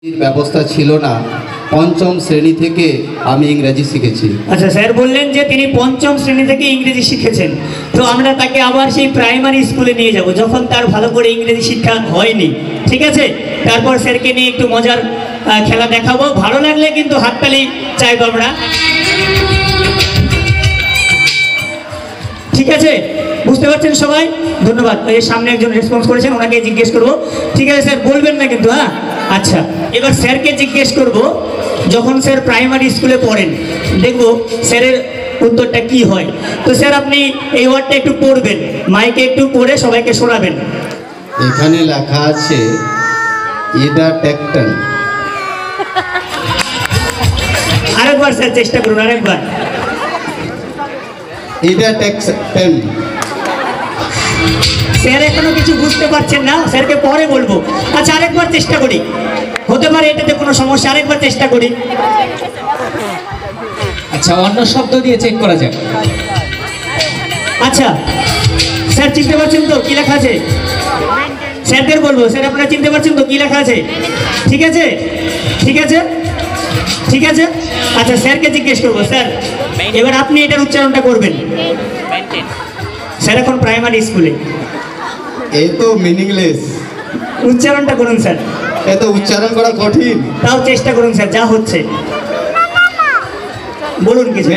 ব্যবস্থা ছিল না। পঞ্চম শ্রেণী থেকে আমি ইংরেজি শিখেছি। আচ্ছা, স্যার বললেন যে তিনি পঞ্চম শ্রেণী থেকে ইংরেজি শিখেছেন। তো আমরা তাকে আবার সেই প্রাইমারি স্কুলে নিয়ে যাব যখন তার ভালো করে ইংরেজি শিক্ষা হয়নি। ঠিক আছে, তারপর স্যারকে নিয়ে একটু মজার খেলা দেখাবো। ভালো লাগলে কিন্তু হাততালি চাইবো আমরা। ঠিক আছে, বুঝতে পারছেন সবাই? ধন্যবাদ। এর সামনে একজন রেসপন্স করেছেন, ওনাকে জিজ্ঞেস করব। ঠিক আছে স্যার, বলবেন না কিন্তু? হ্যাঁ, আচ্ছা। এবার স্যারকে জিজ্ঞেস করব, যখন স্যার প্রাইমারি স্কুলে পড়েন, দেখবো স্যারের উত্তরটা কি হয়। তো স্যার আপনি এই ওয়ার্ডটা একটু পড়বেন, মাইকে একটু পড়ে সবাইকে শোনাবেন। এখানে লেখা আছে ইদা টেকটন। আরেকবার স্যার চেষ্টা করুন, আরেকবার। ইদা টেকটন। স্যার এখনো কিছু বুঝতে পারছেন না, স্যারকে পরে বলবো। আচ্ছা, আরেকবার চেষ্টা করি, হতে পারে এটাতে কোনো সমস্যা। আরেকবার চেষ্টা করি। আচ্ছা, অন্য শব্দ দিয়ে চেক করা যাক। আচ্ছা স্যার, চিনতে পারছেন তো কি লেখা আছে? স্যারদের বলবো, স্যার আপনারা চিনতে পারছেন তো কি লেখা আছে? ঠিক আছে, ঠিক আছে, ঠিক আছে। আচ্ছা, স্যারকে জিজ্ঞেস করবো। স্যার এবার আপনি এটার উচ্চারণটা করবেন। স্যার এখন প্রাইমারি স্কুলে। এই তো মিনিংলেস। উচ্চারণটা করুন স্যার। এ তো উচ্চারণ করা কঠিন। তাও চেষ্টা করুন স্যার, যা হচ্ছে বলুন কিছু।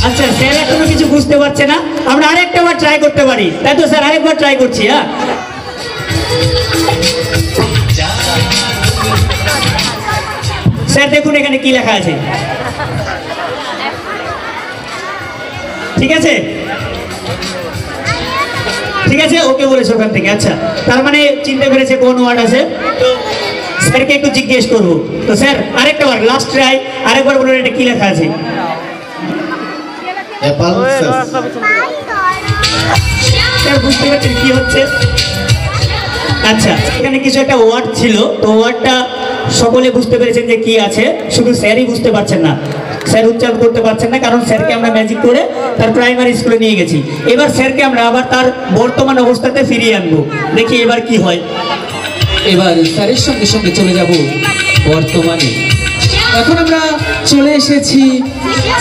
আচ্ছা, স্যার এখনো কিছু বুঝতে পারছে না, আমরা আরেকটা বার ট্রাই করতে পারি, তাই তো স্যার? আরেকবার ট্রাই করছি। হ্যাঁ, স্যার দেখুন এখানে কি লেখা আছে। ঠিক আছে, ঠিক আছে, ওকে বলেছে ওখান থেকে। আচ্ছা, তার মানে চিনতে পেরেছে কোন ওয়ার্ড আছে। তো স্যারকে একটু জিজ্ঞেস করবো। তো স্যার আরেকটা বার, লাস্ট ট্রাই, আরেকবার বলুন এটা কি লেখা আছে। স্যার বুঝতে পারছেন কি হচ্ছে? আচ্ছা, এখানে কিছু একটা ওয়ার্ড ছিল, তো ওয়ার্ডটা সকলে বুঝতে পেরেছেন যে কি আছে, শুধু স্যারই বুঝতে পারছেন না। স্যার উচ্চারণ করতে পারছেন না, কারণ স্যারকে আমরা ম্যাজিক করে তার প্রাইমারি স্কুলে নিয়ে গেছি। এবার স্যারকে আমরা আবার তার বর্তমান অবস্থাতে ফিরিয়ে আনবো। দেখি এবার কি হয়। এবার স্যারের সঙ্গে সঙ্গে চলে যাব বর্তমানে। এখন আমরা চলে এসেছি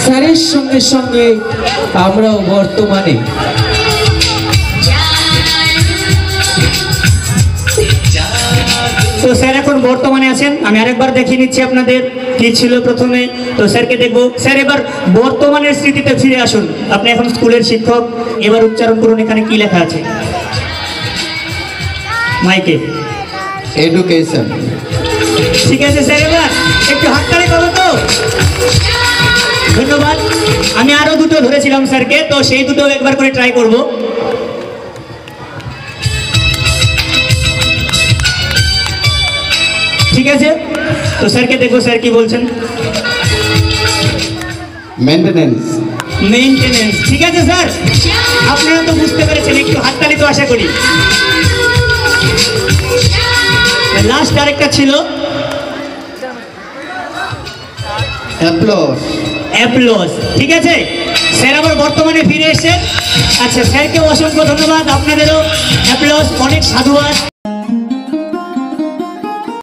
স্যারের সঙ্গে সঙ্গে আমরাও বর্তমানে। তো স্যার এখন বর্তমানে আছেন। আমি আরেকবার দেখিয়ে নিচ্ছি আপনাদের কি ছিল প্রথমে। তো স্যারকে দেখবো। স্যার এবার বর্তমানের স্মৃতিতে ফিরে আসুন। আপনি এখন স্কুলের শিক্ষক, এবার উচ্চারণ করুন এখানে কি লেখা আছে মাইকে। এডুকেশন। ঠিক আছে স্যার, এবার একটু হাততালি করো তো। ধন্যবাদ। আমি আরো দুটো ধরেছিলাম স্যারকে, তো সেই দুটো একবার করে ট্রাই করব। ঠিক আছে, তো স্যারকে দেখো স্যার কি বলছেন। মেইনটেনেন্স। মেইনটেনেন্স। ঠিক আছে স্যার, আপনারা তো বুঝতে পেরেছেন, একটু হাততালি তো আশা করি। লাস্ট আরেকটা ছিল অ্যাপ্লস। অ্যাপ্লস। ঠিক আছে, স্যার আবার বর্তমানে ফিরে এসেছেন। আচ্ছা, স্যারকে অসংখ্য ধন্যবাদ, আপনাদেরও অ্যাপ্লস, অনেক সাধুবাদ।